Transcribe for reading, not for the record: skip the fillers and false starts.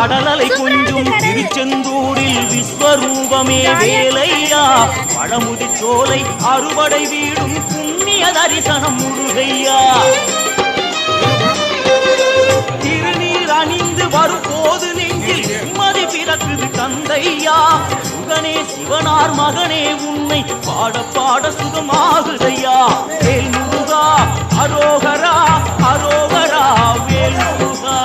கடலலை கொஞ்சும் திருச்செந்தூரில் விஸ்வரூபமே வேலையா பழமுதி சோலை அறுபடை வீடும் புண்ணிய தரிசனம் முருகையா திருநீர் அணிந்து வரும் போது நெஞ்சில் நிம்மதி பிறக்குது தந்தையா சுகனே சிவனார் மகனே உன்னை பாட பாட சுகமாகுதையா வேல் முருகா அரோகரா அரோகரா வேல் முருகா